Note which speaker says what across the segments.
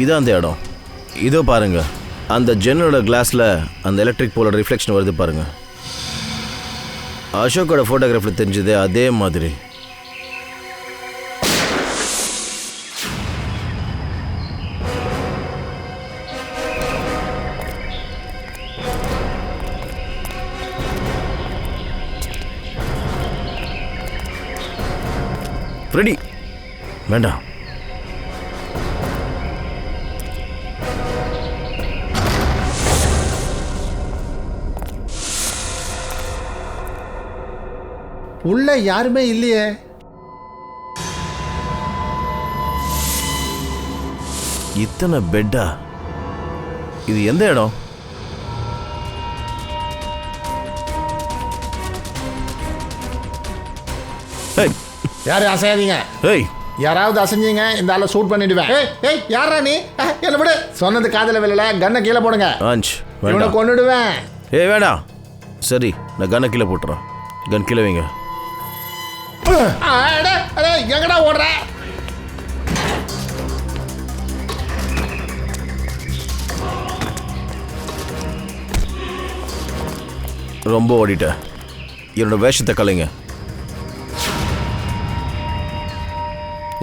Speaker 1: இதான் அந்த இடம். இதோ பாருங்க, அந்த ஜன்னலோட கிளாஸில் அந்த எலக்ட்ரிக் போலோட ரிஃப்ளெக்ஷன் வருது பாருங்க. அசோக்கோட ஃபோட்டோகிராஃபில் தெரிஞ்சது அதே மாதிரி. ரெடி வேண்டாம்.
Speaker 2: உள்ள யாருமே இல்லையே.
Speaker 1: இத்தனை பெட்டா? இது எந்த இடம்?
Speaker 2: யாரும் அசையாதீங்க. யாராவது அசைஞ்சிங்க இந்த ஆளை ஷூட் பண்ணிடுவேன். ஏய் யாரா நீ? என்ன விடு. சொன்னது காதல விழல. கண்ணை கீழே போடுங்க. இவனை கொன்னுடுவேன்.
Speaker 1: வேண்டாம். சரி, நான் கண்ணை கீழே போட்டுறேன். கன் கீழே வைங்க.
Speaker 2: எங்கடா ஓடுற?
Speaker 1: ரொம்ப ஓடிட்ட. என்னோட வேஷத்தை கலைங்க.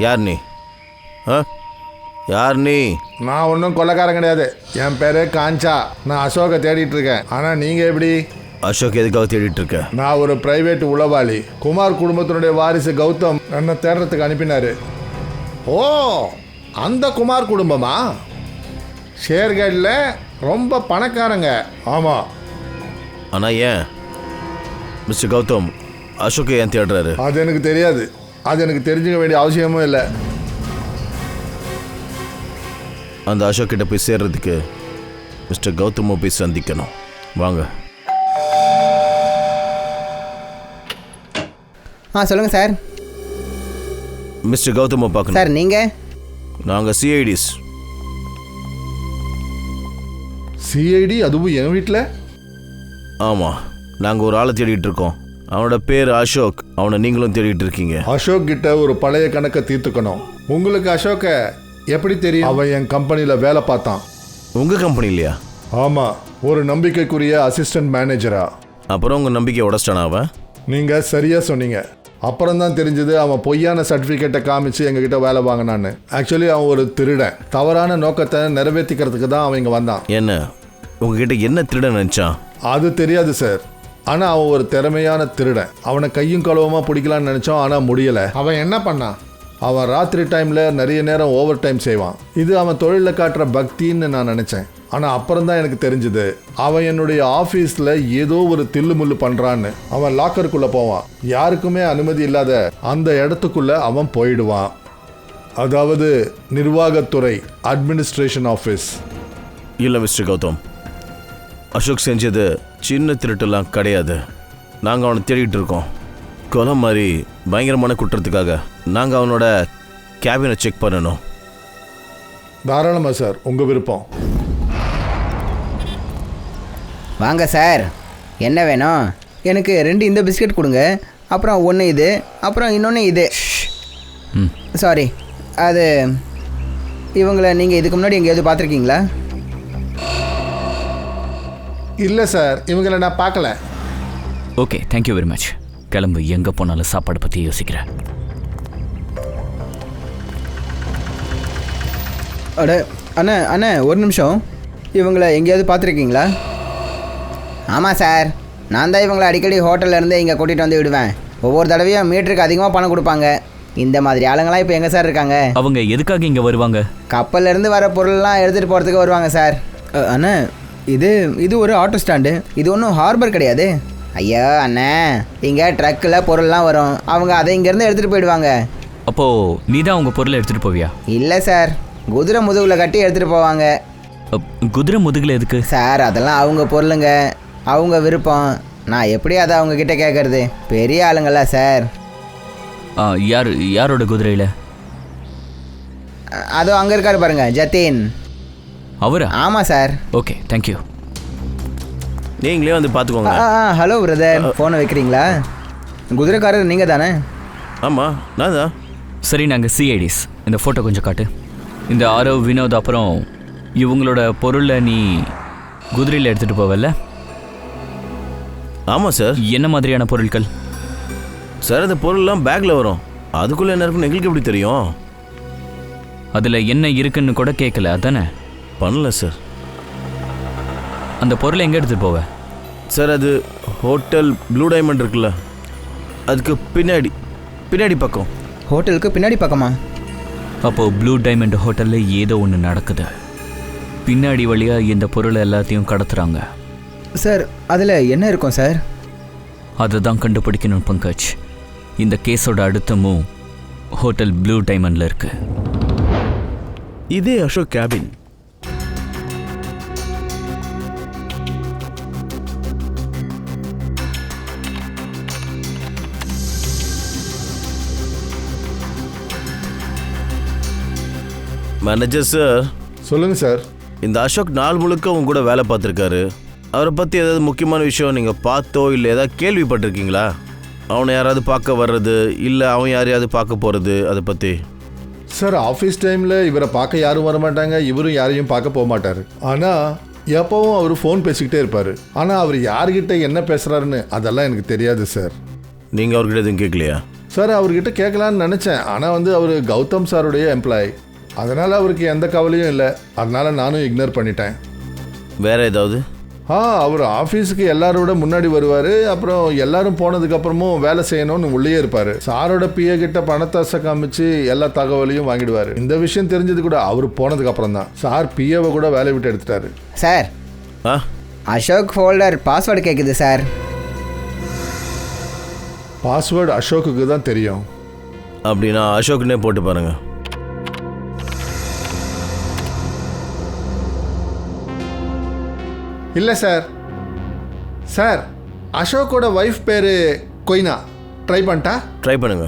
Speaker 1: யார் நீ? யார் நீ?
Speaker 2: நான் ஒன்றும் கொள்ளைக்காரன் கிடையாது. என் பேரு காஞ்சா. நான் அசோகை தேடிட்டு இருக்கேன். ஆனா நீங்க எப்படி?
Speaker 1: அசோக் எதுக்காக தேடிட்டு இருக்க?
Speaker 2: நான் ஒரு பிரைவேட் உளவாளி. குமார் குடும்பத்தினுடைய வாரிசு கௌதம் என்ன தேடுறதுக்கு அனுப்பினாரு. ஓ, அந்த குமார் குடும்பமா? ஷேர்கேட்டில் ரொம்ப பணக்காரங்க. ஆமா.
Speaker 1: ஆனா ஏன் மிஸ்டர் கௌதம் அசோக்கை ஏன் தேடுறாரு?
Speaker 2: அது எனக்கு தெரியாது. அது எனக்கு தெரிஞ்சுக்க வேண்டிய அவசியமும் இல்லை.
Speaker 1: அந்த அசோக் கிட்ட போய் சேர்றதுக்கு மிஸ்டர் கௌதம போய் சந்திக்கணும். வாங்க.
Speaker 3: சொல்லுங்கள் சார்.
Speaker 1: மிஸ்டர் கௌதம பார்க்கணும்
Speaker 3: சார். நீங்கள்?
Speaker 1: நாங்கள் சிஐடிஸ்.
Speaker 2: சிஐடி? அதுவும் என் வீட்டில்?
Speaker 1: ஆமாம், நாங்கள் ஒரு ஆளை தேடிட்டு இருக்கோம். அவனோட பேர் அசோக். அவனை நீங்களும் தேடிட்டு இருக்கீங்க.
Speaker 2: அசோக் கிட்ட ஒரு பழைய கணக்கை தீர்த்துக்கணும். உங்களுக்கு அசோக்கை எப்படி தெரியும்? அவன் என் கம்பெனியில் வேலை பார்த்தான்.
Speaker 1: உங்கள் கம்பெனி இல்லையா?
Speaker 2: ஆமாம், ஒரு நம்பிக்கைக்குரிய அசிஸ்டன்ட் மேனேஜரா.
Speaker 1: அப்புறம் உங்கள் நம்பிக்கை உடச்சிட்டானா அவன்?
Speaker 2: நீங்கள் சரியாக சொன்னீங்க. அப்புறம் தான் தெரிஞ்சது அவன் பொய்யான சர்டிஃபிகேட்டை காமிச்சு எங்ககிட்ட வேலை வாங்கினான்னு. ஆக்சுவலி அவன் ஒரு திருடன். தவறான நோக்கத்தை நிறைவேற்றிக்கிறதுக்கு தான் அவன் இங்கே வந்தான்.
Speaker 1: என்ன உங்ககிட்ட என்ன திருடன் நினச்சான்?
Speaker 2: அது தெரியாது சார். ஆனால் அவன் ஒரு திறமையான திருடன். அவனை கையும் களவுமா பிடிக்கலான்னு நினச்சோம், ஆனால் முடியலை. அவன் என்ன பண்ணான்? அவன் ராத்திரி டைமில் நிறைய நேரம் ஓவர் டைம் செய்வான். இது அவன் தொழிலில் காட்டுற பக்தின்னு நான் நினச்சேன். ஆனால் அப்புறம் தான் எனக்கு தெரிஞ்சது அவன் என்னுடைய ஆஃபீஸில் ஏதோ ஒரு தில்லுமுள்ளு பண்ணுறான்னு. அவன் லாக்கருக்குள்ளே போவான். யாருக்குமே அனுமதி இல்லாத அந்த இடத்துக்குள்ளே அவன் போயிடுவான். அதாவது நிர்வாகத்துறை, அட்மினிஸ்ட்ரேஷன் ஆஃபீஸ்.
Speaker 1: இல்லை மிஸ்டர் கௌதம், அசோக் செஞ்சது சின்ன திருட்டுலாம் கிடையாது. நாங்கள் அவனை தேடிட்டு இருக்கோம். கொலை மாதிரி பயங்கரமான குற்றத்துக்காக நாங்கள் அவனோட கேபினை செக் பண்ணணும்.
Speaker 2: தாராளமாக சார், உங்கள் விருப்பம்.
Speaker 3: வாங்க சார். என்ன வேணும்? எனக்கு 2 இந்த பிஸ்கட் கொடுங்க. அப்புறம் 1 இது, அப்புறம் இன்னொன்று இது. சாரி, அது இவங்களை நீங்கள் இதுக்கு முன்னாடி எங்கேயாவது பார்த்துருக்கீங்களா?
Speaker 2: இல்லை சார், இவங்களை நான் பார்க்கல.
Speaker 4: Okay, thank you very much. கிளம்பு. எங்கே போனாலும் சாப்பாடு பற்றி யோசிக்கிறேன்.
Speaker 3: அட அண்ணா அண்ணா, ஒரு நிமிஷம். இவங்களை எங்கேயாவது பார்த்துருக்கீங்களா? ஆமாம் சார், நான் தான் இவங்களை அடிக்கடி ஹோட்டல்லேருந்து இங்கே கூட்டிகிட்டு வந்து விடுவேன். ஒவ்வொரு தடவையும் மீட்டருக்கு அதிகமாக பணம் கொடுப்பாங்க. இந்த மாதிரி ஆளுங்களாம் இப்போ எங்கே சார் இருக்காங்க?
Speaker 4: அவங்க எதுக்காக இங்கே வருவாங்க?
Speaker 3: கப்பல்லேருந்து வர பொருள்லாம் எடுத்துகிட்டு போகிறதுக்கு வருவாங்க சார். அண்ணா, இது ஒரு ஆட்டோ ஸ்டாண்டு. இது ஒன்றும் ஹார்பர் கிடையாது. ஐயோ அண்ணா, இங்கே ட்ரக்கில் பொருள்லாம் வரும். அவங்க அதை இங்கேருந்து எடுத்துகிட்டு போயிடுவாங்க.
Speaker 4: அப்போது நீ தான் உங்கள் பொருளை எடுத்துகிட்டு போவியா?
Speaker 3: இல்லை சார், குதிரை முதுகில் கட்டி எடுத்துகிட்டு போவாங்க.
Speaker 4: குதிரை முதுகில் எதுக்கு
Speaker 3: சார்? அதெல்லாம் அவங்க பொருளுங்க, அவங்க விருப்பம். நான் எப்படி அதை அவங்கக்கிட்ட கேட்குறது? பெரிய ஆளுங்களா சார்.
Speaker 4: யாரோட குதிரையில்?
Speaker 3: அதோ அங்கே இருக்காரு பாருங்க, ஜத்தீன்.
Speaker 4: அவரா?
Speaker 3: ஆமாம் சார்.
Speaker 4: Okay, thank you.
Speaker 1: நீங்களே வந்து பார்த்துக்கோங்க.
Speaker 3: ஹலோ பிரதர், ஃபோனை வைக்கிறீங்களா? குதிரைக்காரர் நீங்கள் தானே?
Speaker 1: ஆமாம், நான் தான்.
Speaker 4: சரி, நாங்கள் சிஐடிஸ். இந்த ஃபோட்டோ கொஞ்சம் காட்டு. இந்த ஆரவ் வினோத் அப்புறம் இவங்களோட பொருளை நீ குதிரையில் எடுத்துகிட்டு போவல்ல?
Speaker 1: ஆமாம் சார்.
Speaker 4: என்ன மாதிரியான பொருட்கள்?
Speaker 1: சார் அந்த பொருள்லாம் பேக்கில் வரும். அதுக்குள்ளே என்ன இருக்குன்னு எங்களுக்கு எப்படி தெரியும்?
Speaker 4: அதில் என்ன இருக்குன்னு கூட கேட்கல அதானே?
Speaker 1: பண்ணல சார்.
Speaker 4: அந்த பொருளை எங்கே எடுத்துகிட்டு போவ?
Speaker 1: சார் அது ஹோட்டல் ப்ளூ டைமண்ட் இருக்குல்ல, அதுக்கு பின்னாடி பக்கம்.
Speaker 3: ஹோட்டலுக்கு பின்னாடி பக்கமா?
Speaker 4: அப்போது ப்ளூ டைமண்ட் ஹோட்டலில் ஏதோ ஒன்று நடக்குது. பின்னாடி வழியாக இந்த பொருளை எல்லாத்தையும் கடத்துகிறாங்க.
Speaker 3: சார் அதில் என்ன இருக்கும் சார்?
Speaker 4: அதை தான் கண்டுபிடிக்கணும் பங்கஜ். இந்த கேஸோட அடுத்த மூவ் ஹோட்டல் ப்ளூ டைமண்டில் இருக்கு.
Speaker 1: இதே அசோக் கேபின். Manager sir.
Speaker 2: சொல்லுங்கள் சார்.
Speaker 1: இந்த அசோக் நாள் முழுக்க உங்க கூட வேலை பார்த்துருக்காரு. அவரை பற்றி ஏதாவது முக்கியமான விஷயம் நீங்கள் பார்த்தோ இல்லை ஏதாவது கேள்விப்பட்டிருக்கீங்களா? அவனை யாராவது பார்க்க வர்றது இல்லை அவன் யாரையாவது பார்க்க போகிறது, அதை பற்றி?
Speaker 2: சார் ஆஃபீஸ் டைமில் இவரை பார்க்க யாரும் வர மாட்டாங்க, இவரும் யாரையும் பார்க்க போக மாட்டார். ஆனால் எப்போவும் அவர் ஃபோன் பேசிக்கிட்டே இருப்பார். ஆனால் அவர் யார்கிட்ட என்ன பேசுகிறாருன்னு அதெல்லாம் எனக்கு தெரியாது சார்.
Speaker 1: நீங்கள் அவர்கிட்ட எதுவும் கேட்கலையா?
Speaker 2: சார் அவர்கிட்ட கேட்கலான்னு நினச்சேன். ஆனால் அவர் கௌதம் சாருடைய எம்ப்ளாயி, அதனால் அவருக்கு எந்த கவலையும் இல்லை. அதனால் நானும் இக்னோர் பண்ணிட்டேன்.
Speaker 1: வேறு ஏதாவது?
Speaker 2: அவர் ஆஃபீஸுக்கு எல்லாரோட முன்னாடி வருவார். அப்புறம் எல்லாரும் போனதுக்கப்புறமும் வேலை செய்யணும்னு உள்ளே இருப்பார். சாரோட பிஏ கிட்ட பணத்தாசை காமிச்சு எல்லா தகவலையும் வாங்கிடுவார். இந்த விஷயம் தெரிஞ்சது கூட அவர் போனதுக்கப்புறம் தான். சார் பிஏவை கூட வேலையை விட்டு எடுத்துட்டாரு.
Speaker 3: சார் அசோக் ஃபோல்டர் பாஸ்வேர்டு கேட்குது சார்.
Speaker 2: பாஸ்வேர்டு அசோக்குக்கு தான் தெரியும்.
Speaker 1: அப்படின்னா அசோக்குன்னே போட்டு பாருங்க.
Speaker 2: இல்லை சார். சார் அசோக்கோட ஒய்ஃப் பேர் கொய்னா. ட்ரை பண்ணிட்டா?
Speaker 1: ட்ரை பண்ணுங்க.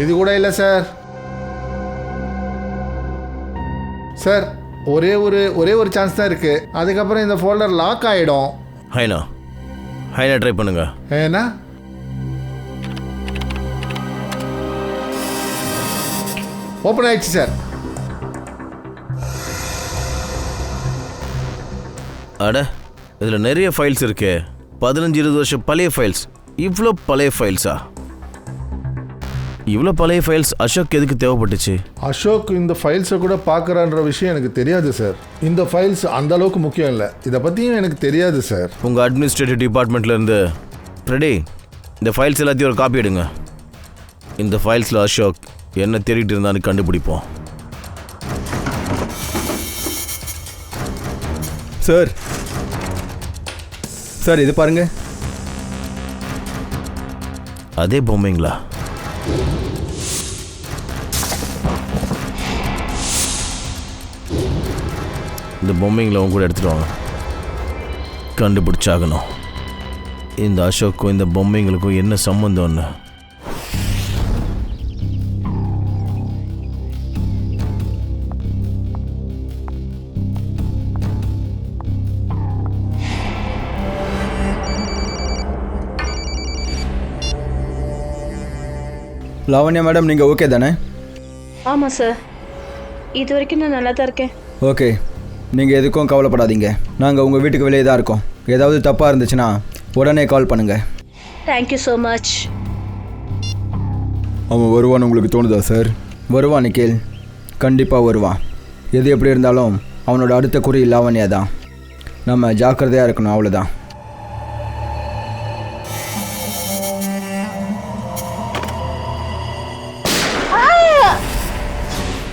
Speaker 2: இது கூட இல்லை சார். சார் ஒரே ஒரு சான்ஸ் தான் இருக்குது. அதுக்கப்புறம் இந்த ஃபோல்டர் லாக் ஆகிடும்.
Speaker 1: ஹைனா ட்ரை பண்ணுங்க.
Speaker 2: ஏன்னா ஓப்பன் ஆயிடுச்சு சார்.
Speaker 1: அட இதில் நிறைய ஃபைல்ஸ் இருக்கு. 15-20 வருஷம் பழைய ஃபைல்ஸ். இவ்வளோ பழைய ஃபைல்ஸா? இவ்வளோ பழைய ஃபைல்ஸ் அசோக் எதுக்கு தேவைப்பட்டுச்சு?
Speaker 2: அசோக் இந்த ஃபைல்ஸை கூட பார்க்குறான்ற விஷயம் எனக்கு தெரியாது சார். இந்த ஃபைல்ஸ் அந்த அளவுக்கு முக்கியம் இல்லை. இதை பற்றியும் எனக்கு தெரியாது சார்.
Speaker 1: உங்கள் அட்மினிஸ்ட்ரேட்டிவ் டிபார்ட்மெண்ட்லேருந்து ஃப்ரெடி இந்த ஃபைல்ஸ் எல்லாத்தையும் ஒரு காப்பி எடுங்க. இந்த ஃபைல்ஸில் அசோக் என்ன தேடிட்டு இருந்தான்னு கண்டுபிடிப்போம்.
Speaker 3: சார் இது பாருங்க.
Speaker 1: அதே பொம்மைங்களா? இந்த பொம்மைங்களை அவங்க கூட எடுத்துட்டு வாங்க. கண்டுபிடிச்சாகணும் இந்த அசோக்கும் இந்த பொம்மைங்களுக்கும் என்ன சம்பந்தம்னு.
Speaker 3: லாவண்யா மேடம் நீங்கள் ஓகே தானே?
Speaker 5: ஆமாம் சார், இது வரைக்கும் நான் நல்லா தான் இருக்கேன்.
Speaker 3: ஓகே, நீங்கள் எதுக்கும் கவலைப்படாதீங்க. நாங்கள் உங்கள் வீட்டுக்கு வெளியே தான் இருக்கோம். ஏதாவது தப்பாக இருந்துச்சுன்னா உடனே கால் பண்ணுங்கள்.
Speaker 5: Thank you so much.
Speaker 3: அவன் வருவான்னு உங்களுக்கு தோணுதா சார்? வருவான் நிக்கில், கண்டிப்பாக வருவான். எது எப்படி இருந்தாலும் அவனோட அடுத்த குறி லாவண்யா தான். நம்ம ஜாக்கிரதையாக இருக்கணும், அவ்வளோதான்.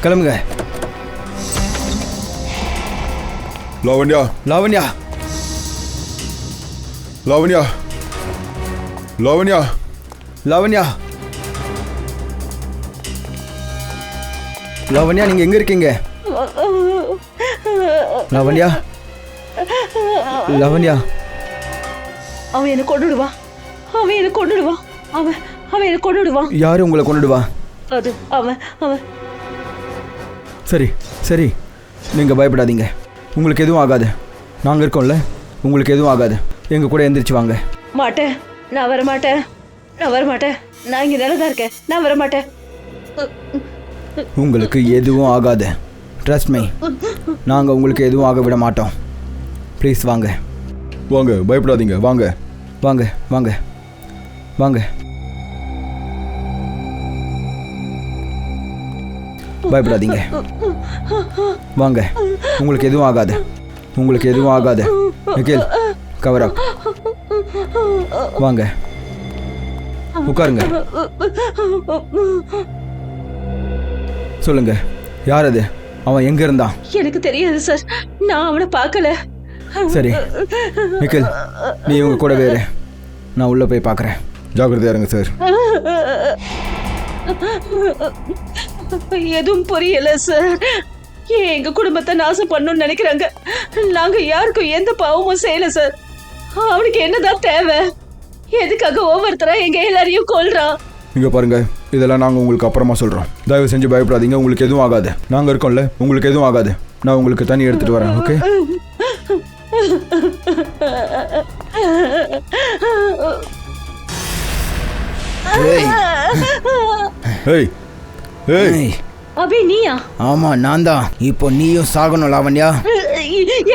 Speaker 3: கிளம்புங்க.
Speaker 6: லாவண்யா
Speaker 3: லாவண்யா
Speaker 6: லாவண்யா லாவண்யா
Speaker 3: லாவண்யா லாவண்யா நீங்கள் எங்கே இருக்கீங்க? லாவண்யா லாவண்யா
Speaker 5: அவன் என்னை கொண்டுடுவான். அவன் என்னை கொண்டுடுவான். அவன் அவன் என்னை கொண்டுடுவான்.
Speaker 3: யார் உங்களை கொண்டுடுவா?
Speaker 5: அது அவன் அவன்
Speaker 3: சரி சரி, நீங்கள் பயப்படாதீங்க. உங்களுக்கு எதுவும் ஆகாது. நாங்கள் இருக்கோம்ல, உங்களுக்கு எதுவும் ஆகாது. எங்கள் கூட எந்திரிச்சு வாங்க.
Speaker 5: மாட்டேன், நான் வர மாட்டேன். நான் வரமாட்டேன். நான் இங்க நல்லதா இருக்கேன். நான் வரமாட்டேன்.
Speaker 3: உங்களுக்கு எதுவும் ஆகாது. ட்ரஸ்ட் மீ, நாங்கள் உங்களுக்கு எதுவும் ஆக விட மாட்டோம். ப்ளீஸ் வாங்க
Speaker 6: வாங்க, பயப்படாதீங்க, வாங்க.
Speaker 3: வாங்க வாங்க வாங்க. பயப்படாதீங்க, வாங்க. உங்களுக்கு எதுவும் ஆகாது. உங்களுக்கு எதுவும் ஆகாது. Nikhil, cover up. வாங்க, உட்காருங்க. சொல்லுங்க, யார் அது? அவன் எங்க இருந்தான்?
Speaker 5: எனக்கு தெரியாது சார். நான் அவனை பார்க்கல.
Speaker 3: சரி நிக்கில், நீ இவங்க கூட வேறு, நான் உள்ள போய் பார்க்குறேன்.
Speaker 6: ஜாக்கிரதையா இருங்க சார்.
Speaker 5: எதுவும் புரியல சார். எங்க குடும்பத்தை நாசம் பண்ணணும்னு நினைக்கிறாங்க. நாங்க யாருக்கும் எந்த பாவமும் செய்யல சார். அவனுக்கு என்னதான் தேவை? எதுக்காக ஒவ்வொருத்தரா எங்க எல்லாரையும் கொல்றான்?
Speaker 6: இங்க பாருங்க, இதெல்லாம் நாங்கள் உங்களுக்கு அப்புறமா சொல்கிறோம். தயவு செஞ்சு பயப்படாதீங்க, உங்களுக்கு எதுவும் ஆகாது. நாங்கள் இருக்கோம்ல, உங்களுக்கு எதுவும் ஆகாது. நான் உங்களுக்கு தண்ணி எடுத்துகிட்டு வரேன், ஓகே? ஏய் ஏய்,
Speaker 5: அபி நீயா?
Speaker 3: ஆமா, நான் தான். இப்போ நீயும் சாகணும் லாவண்யா.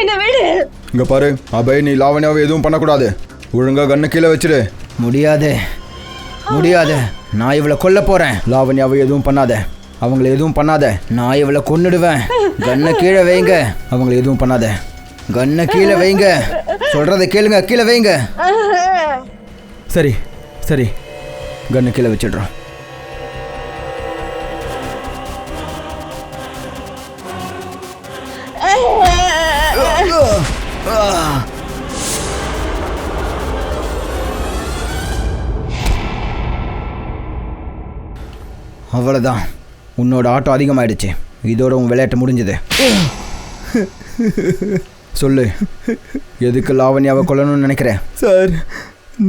Speaker 5: என்ன விடு.
Speaker 6: இங்க பாரு அபய், நீ லாவண்யாவை எதுவும் பண்ணக்கூடாது. ஒழுங்கா கண்ணை கீழே வச்சிரு.
Speaker 3: முடியாது முடியாது, நான் இவளை கொல்ல போறேன். லாவண்யாவை எதுவும் பண்ணாத, அவங்கள எதுவும் பண்ணாத. நான் இவளை கொன்னுடுவேன். கண்ணை கீழே வைங்க. அவங்கள எதுவும் பண்ணாத. கண்ணை கீழே வைங்க. சொல்றதை கேளுங்க, கீழே வைங்க. சரி சரி, கண்ணை கீழே வச்சிடுறோம். அவ்வளோதான், உன்னோட ஆட்டம் அதிகமாயிடுச்சு. இதோட உன் விளையாட்டு முடிஞ்சது. சொல்லு, எதுக்கு லாவண்யாவை கொல்லணும்னு நினைக்கிறேன்?
Speaker 7: சார்,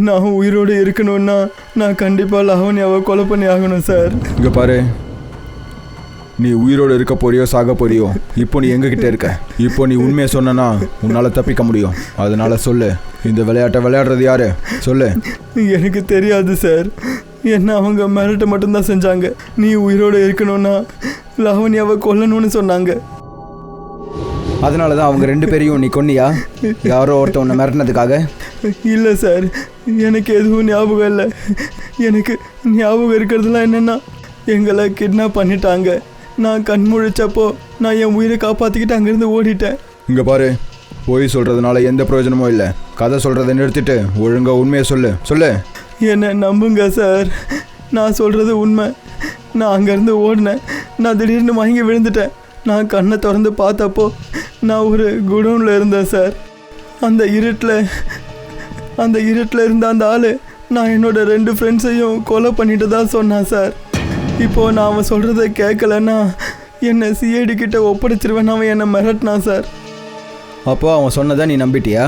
Speaker 7: நான் உயிரோடு இருக்கணும்னா நான் கண்டிப்பாக லாவண்யாவை கொலை பண்ணி ஆகணும் சார்.
Speaker 6: இங்க பாரு, நீ உயிரோடு இருக்க போறியோ சாக போறியோ, இப்போ நீ எங்ககிட்ட இருக்க. இப்போ நீ உண்மையை சொன்னா உன்னால் தப்பிக்க முடியும். அதனால சொல்லு, இந்த விளையாட்டை விளையாடுறது யாரு? சொல்லு.
Speaker 7: எனக்கு தெரியாது சார். என்ன அவங்க மிரட்ட மட்டும்தான் செஞ்சாங்க. நீ உயிரோடு இருக்கணும்னா லாவண்யாவை கொல்லணும்னு சொன்னாங்க.
Speaker 3: அதனால தான் அவங்க 2 பேரையும் நீ கொன்னியா? யாரோ ஒருத்த உன்னை மிரட்டினதுக்காக?
Speaker 7: இல்லை சார், எனக்கு எதுவும் ஞாபகம் இல்லை. எனக்கு ஞாபகம் இருக்கிறதுலாம் என்னென்னா, எங்களை கிட்னாப் பண்ணிட்டாங்க. நான் கண் முழிச்சப்போ நான் என் உயிரை காப்பாற்றிக்கிட்டு அங்கேருந்து ஓடிட்டேன்.
Speaker 6: இங்கே பாரு, போய் சொல்கிறதுனால எந்த பிரயோஜனமும் இல்லை. கதை சொல்கிறத நிறுத்திட்டு ஒழுங்காக உண்மையை சொல்லு. சொல்லு.
Speaker 7: என்னை நம்புங்க சார், நான் சொல்கிறது உண்மை. நான் அங்கேருந்து ஓடினேன். நான் திடீர்னு மயங்கி விழுந்துட்டேன். நான் கண்ணை திறந்து பார்த்தப்போ நான் ஒரு குடோனில் இருந்தேன் சார். அந்த இருட்டில் இருந்த அந்த ஆள் நான் என்னோட 2 ஃப்ரெண்ட்ஸையும் கொலை பண்ணிட்டு தான் சொன்னான் சார். இப்போது நான் அவன் சொல்கிறத கேட்கலன்னா என்னை சிஐடி கிட்ட ஒப்படைச்சிருவேன். அவன் என்னை மிரட்டினான் சார்.
Speaker 3: அப்போ அவன் சொன்னதை நீ நம்பிட்டியா?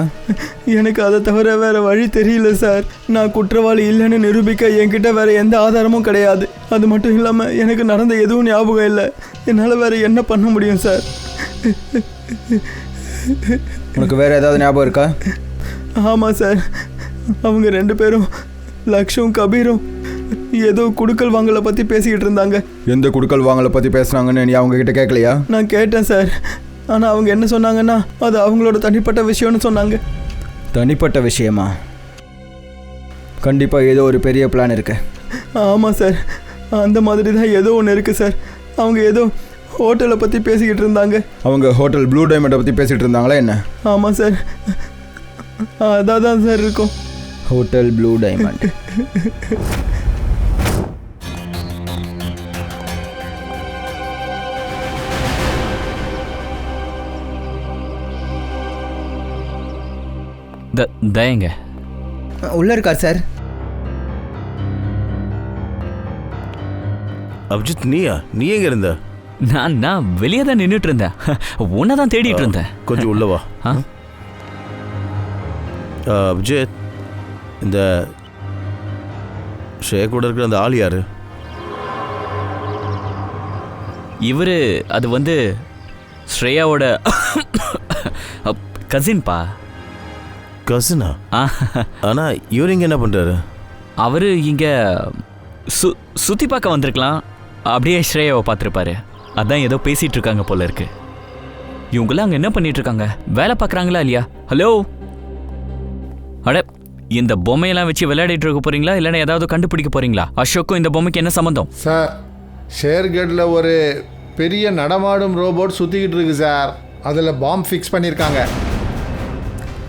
Speaker 7: எனக்கு அதை தவிர வேறு வழி தெரியல சார். நான் குற்றவாளி இல்லைன்னு நிரூபிக்க என்கிட்ட வேறு எந்த ஆதாரமும் கிடையாது. அது மட்டும் இல்லாமல் எனக்கு நடந்த எதுவும் ஞாபகம் இல்லை. என்னால் வேறு என்ன பண்ண முடியும் சார்?
Speaker 3: உனக்கு வேறு ஏதாவது ஞாபகம் இருக்கா?
Speaker 7: ஆமாம் சார், அவங்க 2 பேரும், லக்ஷும் கபீரும், ஏதோ குடுக்கல் வாங்கலை பற்றி பேசிக்கிட்டு இருந்தாங்க.
Speaker 6: எந்த குடுக்கல் வாங்கலை பற்றி பேசுனாங்கன்னு நீ அவங்க கிட்ட கேட்கலையா?
Speaker 7: நான் கேட்டேன் சார். ஆனால் அவங்க என்ன சொன்னாங்கன்னா, அது அவங்களோட தனிப்பட்ட விஷயம்னு சொன்னாங்க.
Speaker 3: தனிப்பட்ட விஷயமா? கண்டிப்பாக ஏதோ ஒரு பெரிய பிளான் இருக்கு.
Speaker 7: ஆமாம் சார், அந்த மாதிரி தான் ஏதோ ஒன்று இருக்குது சார். அவங்க ஏதோ ஹோட்டலை பற்றி பேசிக்கிட்டு இருந்தாங்க.
Speaker 6: அவங்க ஹோட்டல் ப்ளூ டைமண்டை பற்றி பேசிகிட்டு இருந்தாங்களா என்ன?
Speaker 7: ஆமாம் சார், அதான் தான் சார் இருக்கும்.
Speaker 3: Hotel blue diamond.
Speaker 4: தயங்க
Speaker 3: உள்ளே இருக்கார் சார்.
Speaker 1: அபிஜித், நீயா? நீ எங்க இருந்த?
Speaker 4: நான் வெளியே தான் நின்றுட்டு இருந்தேன். உன்னை தான் தேடிட்டு இருந்தேன்.
Speaker 1: கொஞ்சம் உள்ளவா. அபிஜித், இந்த ஷே கூட இருக்கிற அந்த ஆள் யாரு?
Speaker 4: இவரு அது வந்து ஸ்ரேயாவோட கசின்பா.
Speaker 1: கசினா? ஆனா இவர் இங்க என்ன பண்றாரு?
Speaker 4: அவர் இங்கே சுற்றி பார்க்க வந்திருக்கலாம். அப்படியே ஸ்ரேயாவை பார்த்துருப்பாரு. அதான் ஏதோ பேசிகிட்டு இருக்காங்க போல இருக்கு. இவங்களாம் அங்கே என்ன பண்ணிட்டு இருக்காங்க? வேலை பார்க்குறாங்களா இல்லையா? ஹலோ, அட, இந்த பொம்மையெல்லாம் வச்சு விளையாடிட்டு இருக்க போறீங்களா இல்லைன்னா ஏதாவது கண்டுபிடிக்க போறீங்களா? அசோக்கும் இந்த பொம்மைக்கு என்ன சம்மந்தம்?
Speaker 2: சார், ஷேர்கேட்டில் ஒரு பெரிய நடமாடும் ரோபோட் சுற்றிக்கிட்டு இருக்கு சார். அதில் பாம்பு ஃபிக்ஸ் பண்ணியிருக்காங்க.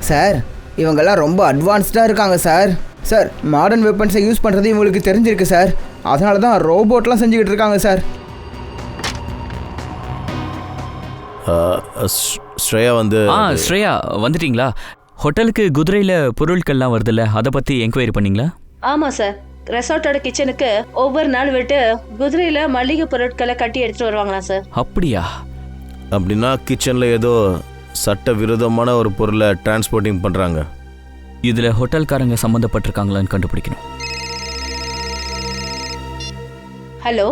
Speaker 3: சார், இவங்கெல்லாம் ரொம்ப அட்வான்ஸ்டாக இருக்காங்க சார். சார், மாடர்ன் வெப்பன்ஸை யூஸ் பண்ணுறது இவங்களுக்கு தெரிஞ்சிருக்கு சார். அதனால தான் ரோபோட்லாம் செஞ்சுக்கிட்டு இருக்காங்க சார்.
Speaker 1: ஸ்ரேயா
Speaker 4: ஸ்ரேயா வந்துட்டீங்களா? ஹோட்டலுக்கு குதிரையில் பொருட்கள்லாம் வருதுல்ல, அதை பற்றி என்கொயரி பண்ணீங்களா?
Speaker 5: ஆமாம் சார், ரெசார்ட்டோட கிச்சனுக்கு ஒவ்வொரு நாள் விட்டு குதிரையில் மளிகை பொருட்களை கட்டி எடுத்துட்டு வருவாங்களாம் சார்.
Speaker 4: அப்படியா?
Speaker 1: அப்படின்னா கிச்சனில் ஏதோ சட்ட விரோதமான ஒரு பொருளை டிரான்ஸ்போர்ட்டிங் பண்ணுறாங்க.
Speaker 4: இதில் ஹோட்டல்காரங்க சம்மந்தப்பட்டிருக்காங்களான்னு கண்டுபிடிக்கணும்.
Speaker 5: Hello,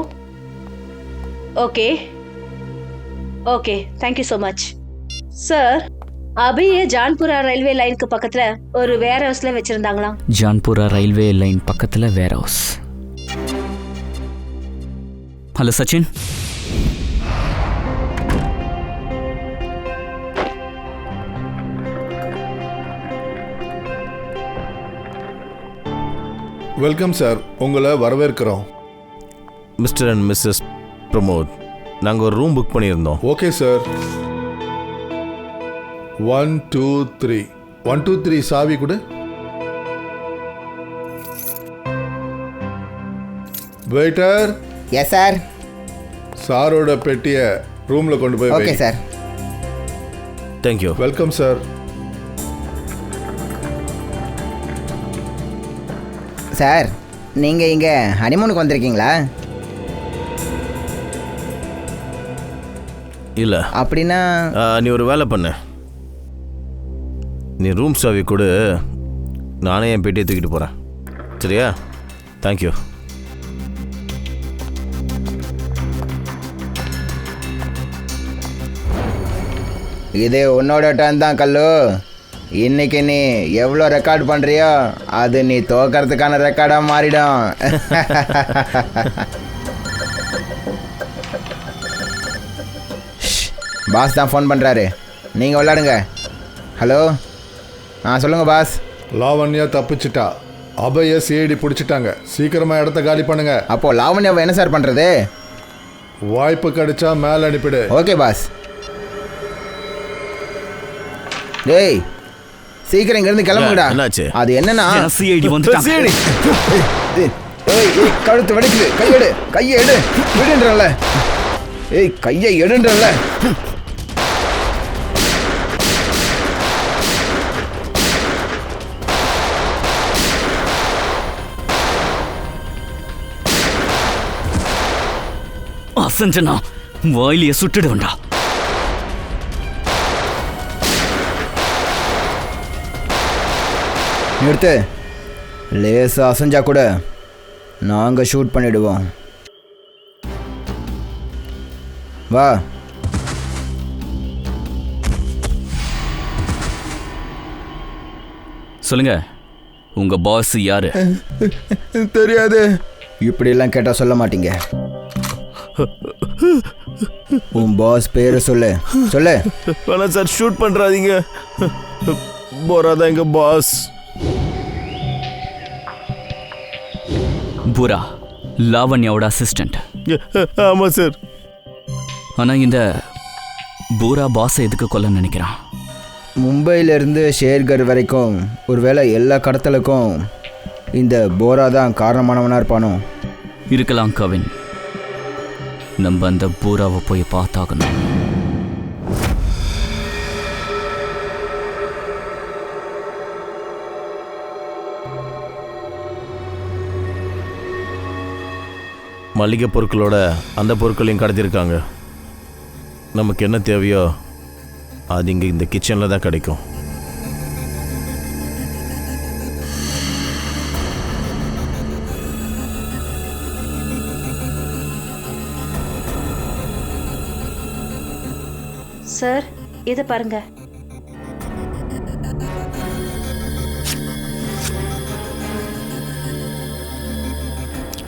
Speaker 5: okay okay, thank you so much sir. அபியே ஜான்புரா ரயில்வே லைனுக்கு பக்கத்துல ஒரு வேர் ஹவுஸ்ல வச்சிருந்தாங்களாம்.
Speaker 4: ஜான்புரா ரயில்வே லைன் பக்கத்துல warehouse. Hello Sachin.
Speaker 2: Welcome sir, உங்களை வரவேற்கிறோம்.
Speaker 1: மிஸ்டர் அண்ட் மிஸ்ஸஸ் பிரமோத், நாங்கள் ஒரு ரூம் புக் பண்ணியிருந்தோம்.
Speaker 2: Okay sir. 1 2 3 1 2 3 சாவி கொடு. வெயிட்டர்.
Speaker 3: Yes sir.
Speaker 2: சாரோட பெட்டியை ரூமில் கொண்டு போய்
Speaker 3: okay sir.
Speaker 1: Thank you.
Speaker 2: Welcome sir.
Speaker 3: Sir, நீங்கள் இங்கே ஹனிமூனுக்கு வந்திருக்கீங்களா?
Speaker 1: இல்லை.
Speaker 3: அப்படின்னா
Speaker 1: நீ ஒரு வேலை பண்ண, நீ ரூம் சாவி கொடு, நானே என் பெட்டியை தூக்கிட்டு போகிறேன். சரியா? தேங்க்யூ.
Speaker 3: இது உன்னோட டர்ன் தான் கல்லு. இன்னைக்கு நீ எவ்வளோ ரெக்கார்ட் பண்ணுறியோ அது நீ தோக்கிறதுக்கான ரெக்கார்டாக மாறிடும். பாஸ் தான் ஃபோன் பண்ணுறாரு, நீங்கள் விளாடுங்க. ஹலோ, சொல்லுங்கள் பாஸ்.
Speaker 2: லாவண்யா தப்பிச்சிட்டா. அபய சிஐடி பிடிச்சிட்டாங்க. சீக்கிரமாக இடத்த காலி பண்ணுங்க.
Speaker 3: அப்போது லாவண்யாவை என்ன சார் பண்ணுறது?
Speaker 2: வாய்ப்பு கிடைச்சா மேலே அனுப்பிடு.
Speaker 3: Okay pass. டேய், சீக்கிரம் இங்கேருந்து கிளம்புங்கடா.
Speaker 1: என்னாச்சு?
Speaker 3: அது என்னன்னா
Speaker 4: சிஐடி வந்துட்டாங்க.
Speaker 3: கழுத்து வெடிக்குது. கையை எடு விடுன்றல. ஏய், கையை எடுன்றல.
Speaker 4: அசஞ்சனா வாயிலிய சுட்டுடுவண்டா.
Speaker 3: நிறுத்து. லேசா அசஞ்சா கூட நாங்கள் ஷூட் பண்ணிடுவோம். வா.
Speaker 4: சொல்லுங்க, உங்க பாஸ் யாரு?
Speaker 3: தெரியாது. இப்படியெல்லாம் கேட்டால் சொல்ல மாட்டீங்க. உன் பாஸ் பேரு சொல்லு.
Speaker 1: வேணாம் சார், ஷூட் பண்ணுறாதீங்க. போரா தான் எங்கள் பாஸ்.
Speaker 4: பூரா லாவண்யாவோட அசிஸ்டன்ட்.
Speaker 1: ஆமாம் சார்.
Speaker 4: ஆனால் இந்த பூரா பாஸை எதுக்கு கொல்ல நினைக்கிறான்?
Speaker 3: மும்பையிலேருந்து ஷேர்கர் வரைக்கும் ஒருவேளை எல்லா கடத்தலுக்கும் இந்த போரா தான் காரணமானவனாக இருப்பானோ?
Speaker 4: இருக்கலாம் கவின். நம்ம அந்த பூராவை போய் பார்த்தாகணும்.
Speaker 1: மளிகை பொருட்களோட அந்த பொருட்களையும் கடத்திருக்காங்க. நமக்கு என்ன தேவையோ அது இங்கே இந்த கிச்சனில் தான் கிடைக்கும்.
Speaker 5: சார், இதை பாருங்க.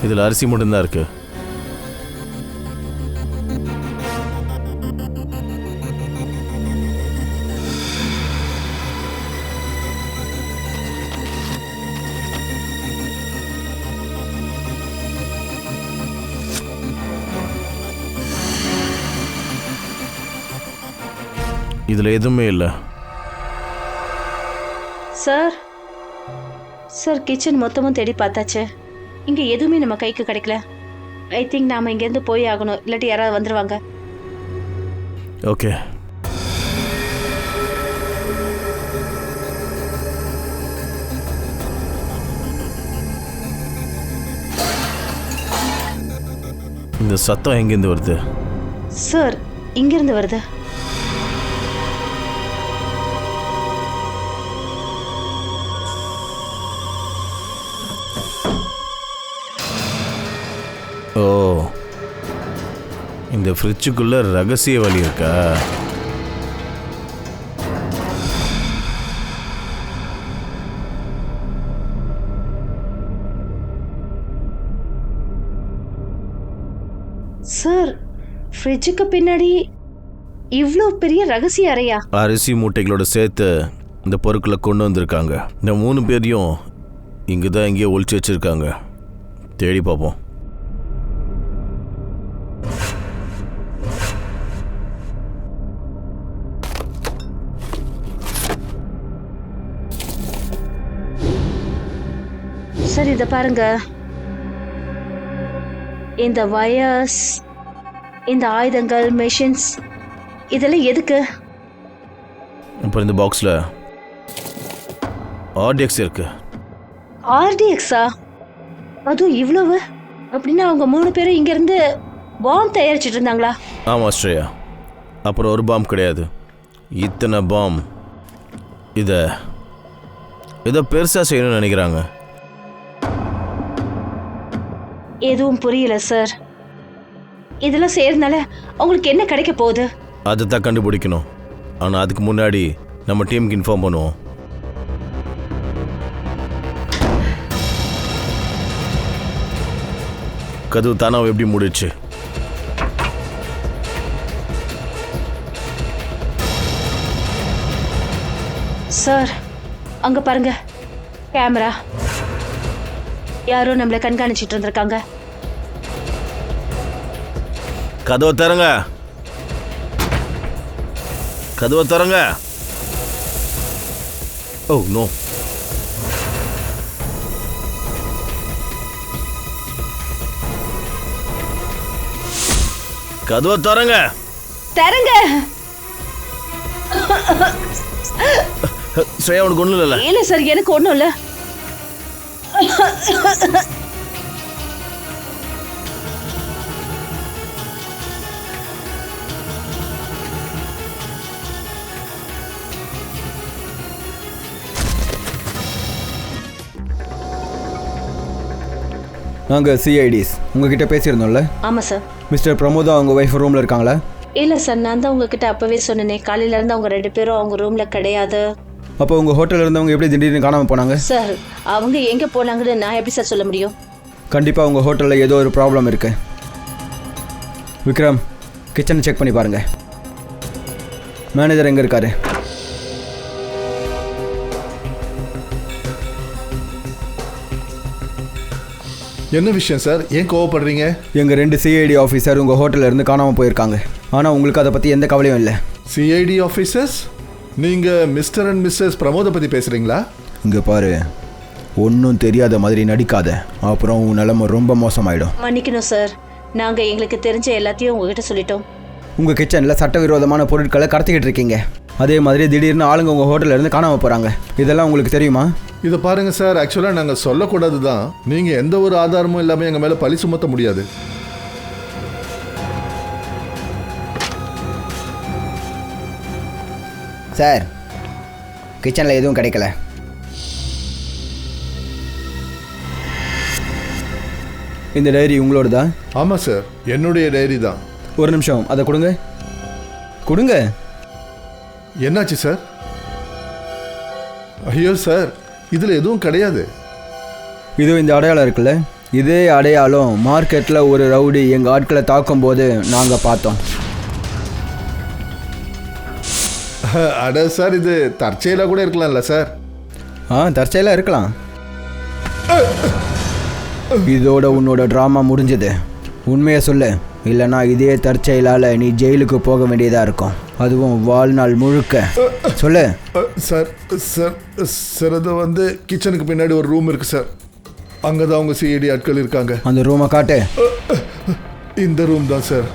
Speaker 1: இதில் அரிசி மட்டும்தான் இருக்கு. இதில் எதுவுமே இல்லை.
Speaker 5: சார் சார் கிச்சன் மொத்தமும் தேடி பார்த்தாச்சு. இங்கே எதுவுமே நம்ம கைக்கு கிடைக்கல. ஐ திங்க் நாம் இங்கேருந்து போய் ஆகணும், இல்லாட்டி யாராவது வந்துடுவாங்க.
Speaker 1: ஓகே. இந்த சத்தம் எங்கேருந்து வருது?
Speaker 5: சார் இங்கேருந்து வருது.
Speaker 1: ஓ, இந்த ஃப்ரிட்ஜுக்குள்ள ரகசிய வழி இருக்கா?
Speaker 5: சார் ஃப்ரிட்ஜுக்கு பின்னாடி இவ்வளோ பெரிய ரகசிய அறையா?
Speaker 1: அரிசி மூட்டைகளோட சேர்த்து இந்த பொருட்களை கொண்டு வந்திருக்காங்க. இந்த 3 பேரையும் இங்கே தான் எங்கேயோ ஒளிச்சு வச்சிருக்காங்க. தேடி பார்ப்போம்.
Speaker 5: சார் இதை பாருங்க. இந்த வயர்ஸ், இந்த ஆயுதங்கள், மெஷின்ஸ், இதெல்லாம் எதுக்கு?
Speaker 1: அப்புறம் இந்த பாக்ஸில் ஆர்டிஎக்ஸ் இருக்கு.
Speaker 5: ஆர்டிஎக்ஸா? அதுவும் இவ்வளவு? அப்படின்னா அவங்க 3 பேரும் இங்கேருந்து பாம் தயாரிச்சிட்டு இருந்தாங்களா?
Speaker 1: ஆமாம் ஸ்ரேயா. அப்புறம் ஒரு பாம் கிடையாது, இத்தனை பாம். இதை பெருசாக செய்யணும்னு நினைக்கிறாங்க.
Speaker 5: எதுவும் புரியல சார். இதெல்லாம் செய்யறதுனால உங்களுக்கு என்ன கிடைக்க போகுது?
Speaker 1: அதை தான் கண்டுபிடிக்கணும். ஆனால் அதுக்கு முன்னாடி நம்ம டீமுக்கு இன்ஃபார்ம் பண்ணுவோம். கதவு தானாவை எப்படி முடிச்சு?
Speaker 5: சார் அங்க பாருங்க, கேமரா. யாரோ நம்மளை கண்காணிச்சிட்டு இருந்திருக்காங்க.
Speaker 1: கதவை தரங்க, கதவை தரங்க. Oh no. கதவை தரங்க.
Speaker 5: தரங்க.
Speaker 1: ஸ்ரேயா உனக்கு ஒன்றும் இல்லை?
Speaker 5: இல்லை சார், எனக்கு ஒன்றும் இல்லை.
Speaker 6: நாங்கள் சிஐடிஸ் உங்ககிட்ட பேசியிருந்தோம்ல?
Speaker 5: ஆமாம் சார்.
Speaker 6: மிஸ்டர் பிரமோதா அவங்க ஒய்ஃப் ரூமில் இருக்காங்களா?
Speaker 5: இல்லை சார், நான் தான் உங்ககிட்ட அப்போவே சொன்னேனே, காலையிலேருந்து அவங்க 2 பேரும் அவங்க ரூமில் கிடையாது.
Speaker 6: அப்போ உங்கள் ஹோட்டலில் இருந்தவங்க எப்படி திடீர்னு காணாமல் போனாங்க?
Speaker 5: சார் அவங்க எங்கே போனாங்கன்னு நான் எப்படி சார் சொல்ல முடியும்?
Speaker 6: கண்டிப்பாக உங்கள் ஹோட்டலில் ஏதோ ஒரு ப்ராப்ளம் இருக்குது. விக்ரம், கிச்சனை செக் பண்ணி பாருங்கள். மேனேஜர் எங்கே இருக்காரு?
Speaker 2: என்ன விஷயம் சார்? ஏன் கோவப்படுறீங்க?
Speaker 6: எங்கள் 2 சிஐடி ஆஃபீஸர் உங்கள் ஹோட்டலில் இருந்து காணாமல் போயிருக்காங்க. ஆனால் உங்களுக்கு அதை பற்றி எந்த கவலையும் இல்லை.
Speaker 2: CID officers? நீங்கள் மிஸ்டர் அண்ட் மிஸ்ஸஸ் பிரமோதை பற்றி பேசுகிறீங்களா?
Speaker 6: இங்கே பாரு, ஒன்றும் தெரியாத மாதிரி நடிக்காத, அப்புறம் உன் நிலைமை ரொம்ப மோசமாயிடும்.
Speaker 5: மன்னிக்கணும் சார், நாங்கள் எங்களுக்கு தெரிஞ்ச எல்லாத்தையும் உங்ககிட்ட சொல்லிட்டோம்.
Speaker 6: உங்கள் கிச்சனில் சட்டவிரோதமான பொருட்களை கடத்திக்கிட்டு இருக்கீங்க. அதே மாதிரி திடீர்னு ஆளுங்க உங்கள் ஹோட்டலில் இருந்து காணாமல் போகிறாங்க. இதெல்லாம் உங்களுக்கு தெரியுமா?
Speaker 2: இதை பாருங்கள் சார், ஆக்சுவலாக நாங்கள் சொல்லக்கூடாது தான். நீங்கள் எந்த ஒரு ஆதாரமும் இல்லாமல் எங்கள் மேலே பழி சுமத்த முடியாது.
Speaker 3: சார், கிச்சனில் எதுவும் கிடைக்கல.
Speaker 6: இந்த டைரி உங்களோட தான்?
Speaker 2: ஆமாம் சார், என்னுடைய டைரி தான்.
Speaker 6: ஒரு நிமிஷம், அதை கொடுங்க. கொடுங்க.
Speaker 2: என்னாச்சு சார்? ஐயோ சார், இதில் எதுவும் கிடையாது.
Speaker 6: இது இந்த அடையாளம் இருக்குல்ல,
Speaker 3: இதே அடையாளம் மார்க்கெட்டில் ஒரு ரவுடி எங்கள் ஆட்களை தாக்கும்போது நாங்கள் பார்த்தோம்.
Speaker 2: அட சார், இது தற்செயலாக கூட இருக்கலாம்ல சார்?
Speaker 3: தற்செயலாக இருக்கலாம். இதோட உன்னோட ட்ராமா முடிஞ்சது. உண்மையை சொல்லு, இல்லைனா இதே தற்செயலால் நீ ஜெயிலுக்கு போக வேண்டியதாக இருக்கும், அதுவும் வாழ்நாள் முழுக்க. சொல்லு.
Speaker 2: சார் சார் சார் அது வந்து கிச்சனுக்கு பின்னாடி ஒரு ரூம் இருக்குது சார். அங்கே தான் அவங்க சிஐடி ஆட்கள் இருக்காங்க.
Speaker 3: அந்த ரூமை காட்டு.
Speaker 2: இந்த ரூம் தான் சார்.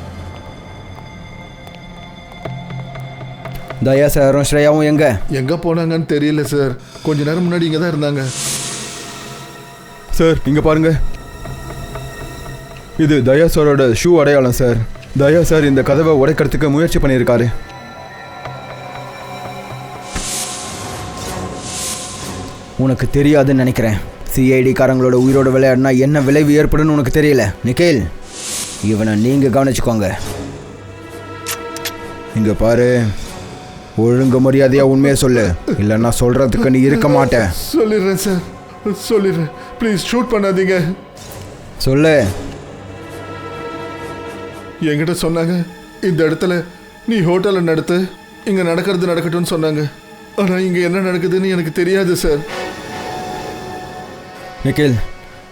Speaker 3: தயா சாரும் ஸ்ரேயாவும் எங்கே
Speaker 2: போனாங்கன்னு தெரியல சார். கொஞ்ச நேரம் முன்னாடி இங்கே தான் இருந்தாங்க
Speaker 6: சார். இங்கே பாருங்க, இது தயா சாரோட ஷூ அடையாளம் சார். தயா சார் இந்த கதவை உடைக்கிறதுக்கு முயற்சி பண்ணியிருக்காரு.
Speaker 3: உனக்கு தெரியாதுன்னு நினைக்கிறேன். சிஐடிக்காரங்களோட உயிரோட விளையாடினா என்ன விளைவு ஏற்படுன்னு உனக்கு தெரியல நிக்கில். இவனை நீங்கள் கவனிச்சுக்கோங்க.
Speaker 6: இங்கே பாரு, ஒழுங்கு மரியாதையாக உண்மையை சொல்லு, இல்லைன்னா சொல்கிறதுக்கு நீ இருக்க மாட்டேன்.
Speaker 2: சொல்லிடுறேன் சார், சொல்லிடுறேன். ப்ளீஸ் ஷூட் பண்ணாதீங்க.
Speaker 3: சொல்லு.
Speaker 2: என்கிட்ட சொன்னாங்க, இந்த இடத்துல நீ ஹோட்டலில் நடத்து, இங்கே நடக்கிறது நடக்கட்டும்னு சொன்னாங்க. ஆனால் இங்கே என்ன நடக்குதுன்னு எனக்கு தெரியாது சார்.
Speaker 3: நிக்கில்,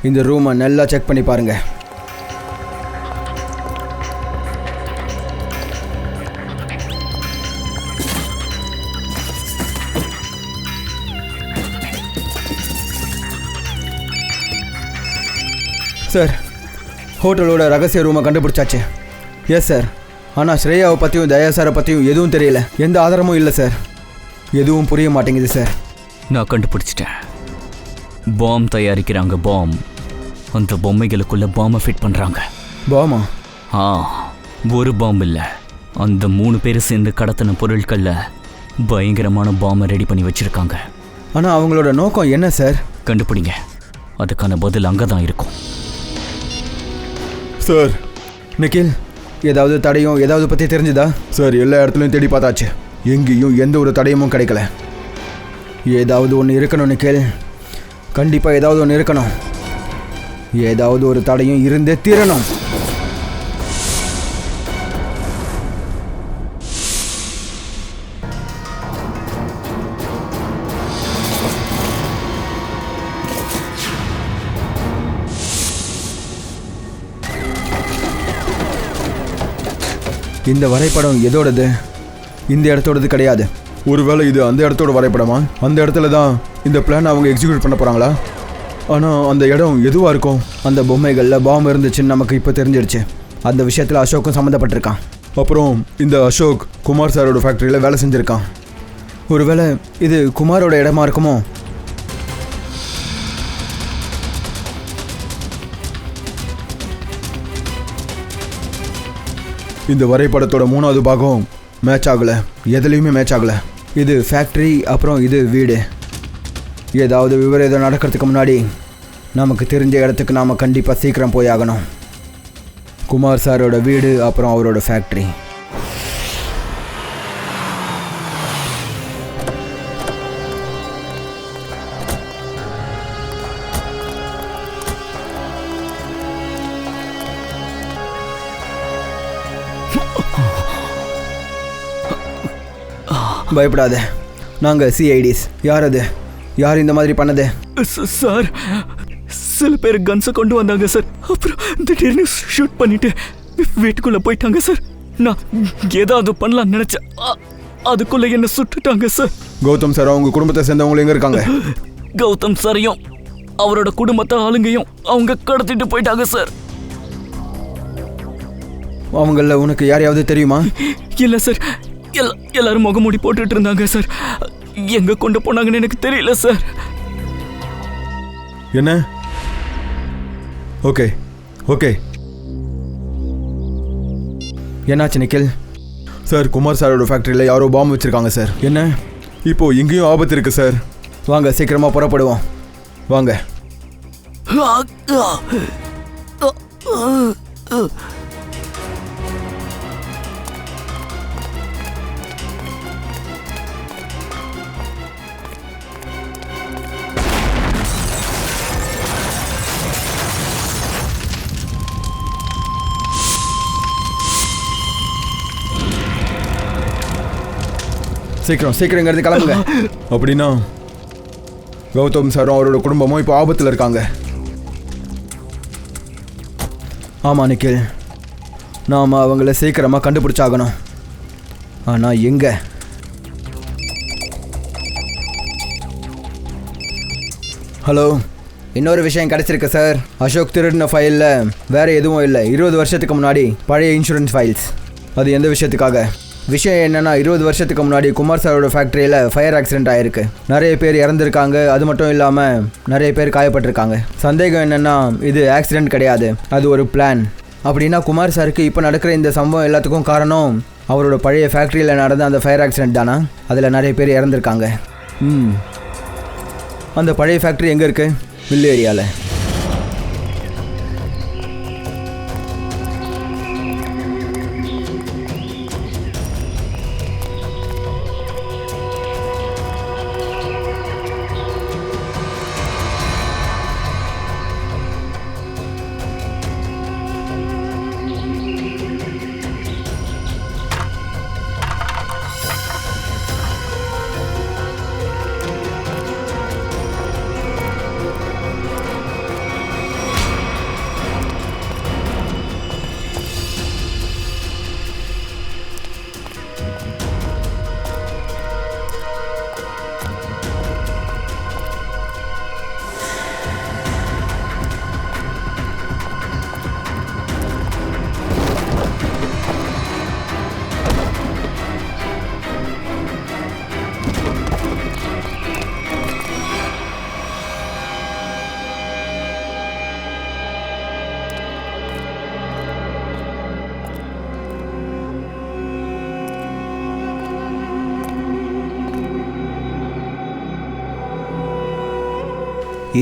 Speaker 3: இந்த ரூமை நல்லா செக் பண்ணி பாருங்க. சார், ஹோட்டலோட ரகசிய ரூமை கண்டுபிடிச்சாச்சு. Yes sir. ஆனால் ஸ்ரேயாவை பற்றியும் தயா சாரை பற்றியும் எதுவும் தெரியல. எந்த ஆதாரமும் இல்லை சார். எதுவும் புரிய மாட்டேங்குது சார்.
Speaker 4: நான் கண்டுபிடிச்சிட்டேன். பாம் தயாரிக்கிறாங்க. பாம். அந்த பொம்மைகளுக்குள்ள பாம்பை ஃபிட் பண்ணுறாங்க.
Speaker 3: பாமா?
Speaker 4: ஒரு பாம்பு இல்லை, அந்த 3 பேர் சேர்ந்து கடத்தின பொருட்களில் பயங்கரமான பாம்பை ரெடி பண்ணி வச்சுருக்காங்க.
Speaker 3: ஆனால் அவங்களோட நோக்கம் என்ன சார்?
Speaker 4: கண்டுபிடிங்க, அதுக்கான பதில் அங்கே தான் இருக்கும்.
Speaker 6: சார்.
Speaker 3: நிக்கில், ஏதாவது தடையும் ஏதாவது பற்றி தெரிஞ்சுதா?
Speaker 6: சார், எல்லா இடத்துலையும் தேடி பார்த்தாச்சு, எங்கேயும் எந்த ஒரு தடையமும் கிடைக்கல.
Speaker 3: ஏதாவது ஒன்று இருக்கணும் நிக்கில். கண்டிப்பாக ஏதாவது ஒன்று இருக்கணும். ஏதாவது ஒரு தடையும் இருந்தே தீரணும். இந்த வரைபடம் எதோடது? இந்த இடத்தோடது கிடையாது.
Speaker 6: ஒருவேளை இது அந்த இடத்தோட வரைபடமா? அந்த இடத்துல தான் இந்த பிளான் அவங்க எக்ஸிக்யூட் பண்ண போகிறாங்களா? ஆனால் அந்த இடம் எதுவாக இருக்கும்?
Speaker 3: அந்த பொம்மைகளில் பாம்பு இருந்துச்சுன்னு நமக்கு இப்போ தெரிஞ்சிடுச்சு. அந்த விஷயத்தில் அசோக்கும் சம்மந்தப்பட்டிருக்கான்.
Speaker 6: அப்புறம் இந்த அசோக் குமார் சாரோட ஃபேக்ட்ரியில் வேலை செஞ்சுருக்கான்.
Speaker 3: ஒருவேளை இது குமாரோட இடமா இருக்குமோ?
Speaker 6: இந்த வரைபடத்தோட 3வது பாகம் மேட்ச் ஆகலை. எதுலேயுமே மேட்ச் ஆகலை.
Speaker 3: இது ஃபேக்ட்ரி, அப்புறம் இது வீடு. ஏதாவது விபரீதம் நடக்கிறதுக்கு முன்னாடி நமக்கு தெரிஞ்ச இடத்துக்கு நாம் கண்டிப்பாக சீக்கிரம் போய் ஆகணும். குமார் சாரோட வீடு, அப்புறம் அவரோட ஃபேக்ட்ரி. பயப்படாத, நாங்கள் சிஐடிஸ். யார் அது? யார் இந்த மாதிரி பண்ணது?
Speaker 4: சார், சில பேர் கன்ஸை கொண்டு வந்தாங்க சார். அப்புறம் திடீர்னு ஷூட் பண்ணிட்டு வீட்டுக்குள்ளே போயிட்டாங்க சார். நான் ஏதாவது பண்ணலாம்னு நினச்சேன், அதுக்குள்ளே என்ன சுட்டுட்டாங்க சார்.
Speaker 6: கௌதம் சார் அவங்க குடும்பத்தை சேர்ந்தவங்க எங்கே இருக்காங்க?
Speaker 4: கௌதம் சாரையும் அவரோட குடும்பத்தை ஆளுங்கையும் அவங்க கடத்திட்டு போயிட்டாங்க சார்.
Speaker 3: அவங்கள உனக்கு யாரையாவது தெரியுமா?
Speaker 4: இல்லை சார், எல்லாரும் முகமூடி போட்டுட்டு இருந்தாங்க சார். எங்க கொண்டு போனாங்கன்னு எனக்கு தெரியல சார்.
Speaker 6: என்ன? Okay okay.
Speaker 3: என்னாச்சு நிக்கில்?
Speaker 6: சார், குமார் சாரோட ஃபேக்ட்ரியில் யாரோ பாம்பு வச்சுருக்காங்க சார்.
Speaker 3: என்ன?
Speaker 6: இப்போ இங்கேயும் ஆபத்து இருக்குது சார்.
Speaker 3: வாங்க சீக்கிரமாக புறப்படுவோம்.
Speaker 6: வாங்க. சீக்கிரம் சீக்கிரம் இங்கேருந்து கிளம்புங்க. அப்படின்னா கௌதம் சாரும் அவரோட குடும்பமும் இப்போ ஆபத்தில் இருக்காங்க. ஆமாம் நிக்கில், நாம் அவங்கள சீக்கிரமாக கண்டுபிடிச்சாகணும். ஆனால் எங்கே? ஹலோ,
Speaker 3: இன்னொரு விஷயம் கிடச்சிருக்கு சார். அசோக் திருடின ஃபைலில் வேறு எதுவும் இல்லை. 20 வருஷத்துக்கு முன்னாடி பழைய இன்சூரன்ஸ் ஃபைல்ஸ்.
Speaker 6: அது எந்த விஷயத்துக்காக?
Speaker 3: விஷயம் என்னென்னா, 20 வருஷத்துக்கு முன்னாடி குமார் சாரோட ஃபேக்ட்ரியில் ஃபயர் ஆக்சிடென்ட் ஆகிருக்கு. நிறைய பேர் இறந்துருக்காங்க. அது மட்டும் இல்லாமல் நிறைய பேர் காயப்பட்டிருக்காங்க. சந்தேகம் என்னென்னா, இது ஆக்சிடென்ட் கிடையாது, அது ஒரு பிளான். அப்படின்னா குமார் சாருக்கு இப்போ நடக்கிற இந்த சம்பவம் எல்லாத்துக்கும் காரணம் அவரோட பழைய ஃபேக்ட்ரியில் நடந்த அந்த ஃபயர் ஆக்சிடென்ட் தானா? அதில் நிறைய பேர் இறந்துருக்காங்க. அந்த பழைய ஃபேக்ட்ரி எங்கே இருக்குது? வில்லு ஏரியாவில்.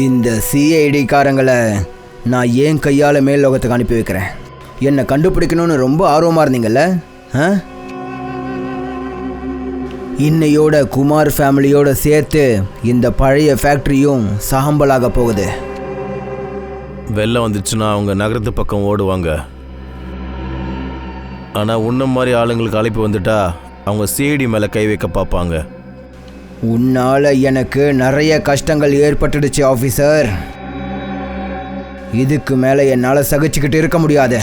Speaker 3: இந்த சிஐடிக்காரங்களை நான் ஏன் கையால் மேல் லோகத்துக்கு அனுப்பி வைக்கிறேன். என்னை கண்டுபிடிக்கணும்னு ரொம்ப ஆர்வமாக இருந்தீங்கல்ல? இன்னையோட குமார் ஃபேமிலியோட சேர்த்து இந்த பழைய ஃபேக்ட்ரியும் சாம்பலாக போகுது.
Speaker 1: வெள்ளம் வந்துச்சுன்னா அவங்க நகரத்து பக்கம் ஓடுவாங்க. ஆனால் உன்ன மாதிரி ஆளுங்களுக்கு அழைப்பு வந்துட்டா அவங்க சிஐடி மேலே கை வைக்க பார்ப்பாங்க.
Speaker 3: உன்னால் எனக்கு நிறைய கஷ்டங்கள் ஏற்பட்டுடுச்சு ஆஃபீஸர். இதுக்கு மேலே என்னால் சகிச்சுக்கிட்டு இருக்க முடியாது.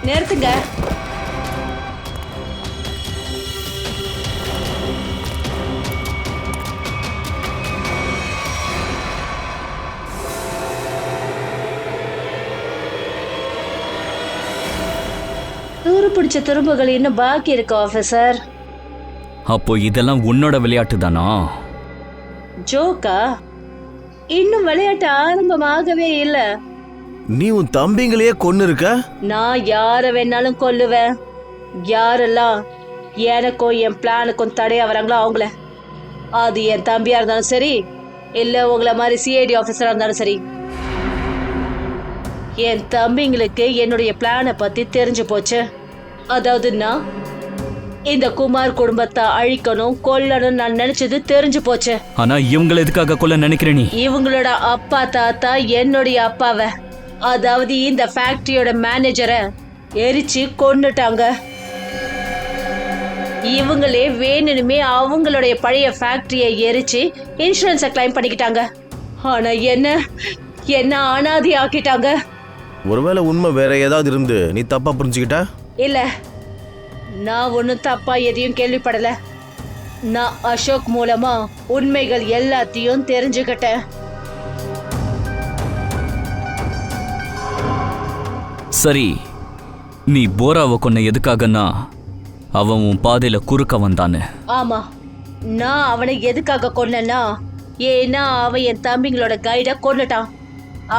Speaker 5: நிறுத்துங்க. தூரு பிடிச்ச துரும்புகள் இன்னும் பாக்கி இருக்கு ஆபீசர்.
Speaker 4: அப்போ இதெல்லாம் உன்னோட விளையாட்டு தானா?
Speaker 5: ஜோக்கா? இன்னும் விளையாட்டு ஆரம்பமாகவே இல்ல.
Speaker 1: நீ உன் தம்பிங்களையே கொன்னு இருக்க.
Speaker 5: நான் யார வேணாலும் கொல்லுவேன். யாரெல்லாம் எனக்கும் என் பிளானுக்கும் தடையா வராங்களோ அவங்கள. அது என் தம்பியா இருந்தாலும் சரி, இல்ல உங்களை மாதிரி சிஐடி ஆபீசரா இருந்தாலும் சரி. என் தம்பிங்களுக்கு என்னுடைய பிளானை பத்தி தெரிஞ்சு போச்சு. அதாவது நான் இந்த குமார் குடும்பத்தை அழிக்கணும், கொல்லணும் நான் நினைச்சது தெரிஞ்சு போச்சு.
Speaker 4: ஆனா இவங்களை எதுக்காக கொல்ல நினைக்கிற நீ?
Speaker 5: இவங்களோட அப்பா தாத்தா என்னுடைய அப்பாவை, அதாவது இந்த ஃபேக்டரியோட மேனேஜரை எரிச்சு கொன்னுட்டாங்க. இவங்களே வேணுமே அவங்களுடைய பழைய ஃபேக்டரியை எரிச்சு இன்சூரன்ஸை கிளைம் பண்ணிக்கிட்டாங்க. ஆனா என்ன அனாதை ஆக்கிட்டாங்க.
Speaker 1: ஒருவேளை உண்மை வேற ஏதாவது இருந்து நீ தப்பா புரிஞ்சுக்கிட்டா?
Speaker 5: இல்ல, நான் ஒன்றும் தப்பா எதையும் கேள்விப்படல. நான் அசோக் மூலமா உண்மைகள் எல்லாத்தையும் தெரிஞ்சுக்கிட்டேன்.
Speaker 4: சரி, நீ போராவை கொன்ன எதுக்காகன்னா அவன் உன் பாதையில குறுக்க வந்தானு.
Speaker 5: ஆமா, நான் அவனை எதுக்காக கொன்னேன்னா, ஏன்னா அவன் என் தம்பிங்களோட கைடை கொன்னுட்டான்.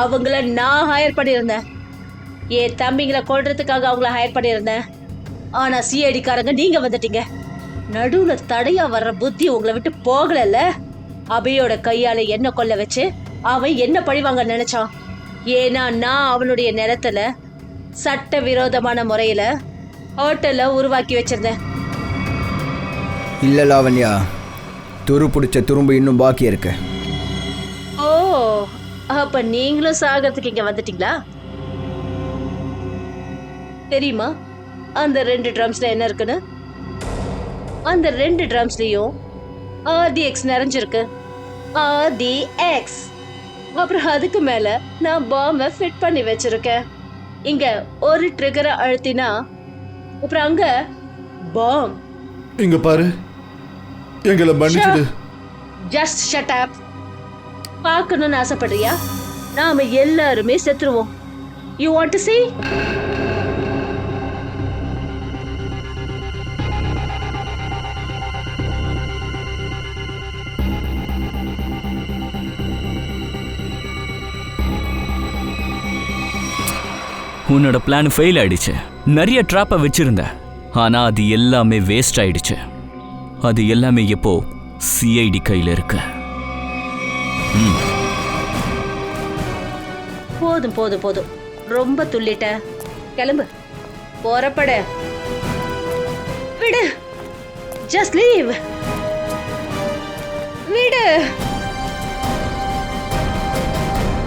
Speaker 5: அவங்கள நான் ஹையர் பண்ணியிருந்தேன். என் தம்பிங்களை கொல்றதுக்காக அவங்கள ஹையர் பண்ணியிருந்தேன். ஆனா சிஐடிக்காரங்க நீங்க வந்துட்டீங்க. நடுவுல தடையா வர்ற புத்தி உங்களை விட்டு போகலல்ல. அபியோட கையால என்ன கொல்ல வச்சு அவன் என்ன பழிவாங்க நினைச்சான். ஏன்னா நான் அவனுடைய நிலத்துல சட்ட விரோதமான முறையில ஹோட்டல்ல உருவாக்கி வச்சிருந்தேன்.
Speaker 3: இல்லை லாவண்யா, துரு பிடிச்ச துரும்பு இன்னும் பாக்கி இருக்கு.
Speaker 5: ஓ, அப்ப நீங்களும் சாகறதுக்கு இங்க வந்துட்டீங்களா? தெரியுமா அந்த 2 ட்ரம்ஸ்ல என்ன இருக்குன்னு? அந்த 2 ட்ரம்ஸ்லயும் RDX நிறைஞ்சிருக்கு. RDX. அப்புறம் அதுக்கு மேல நான் பாம்பை ஃபிட் பண்ணி வச்சிருக்கேன். இங்க ஒரு ட்ரிகரை அழுத்தினா அப்புறம் அங்க பாம்.
Speaker 2: இங்க பாரு, எங்களை மன்னிச்சிடு.
Speaker 5: Just shut up. பார்க்கணும்னு ஆசைப்படுறியா? நாம எல்லாருமே செத்துருவோம். You want to see?
Speaker 4: உன்னோட பிளான் ஃபெயில் ஆயிடுச்சு. நிறைய ட்ராப்பை வச்சிருந்த, ஆனா அது எல்லாமே வேஸ்ட் ஆயிடுச்சு. அது எல்லாமே இப்போ சிஐடி கையில் இருக்கு.
Speaker 5: போதும் போதும் போதும், ரொம்ப துள்ளிட்ட. கிளம்பு, போறப்பட. விடு, ஜஸ்ட் லீவ். விடு.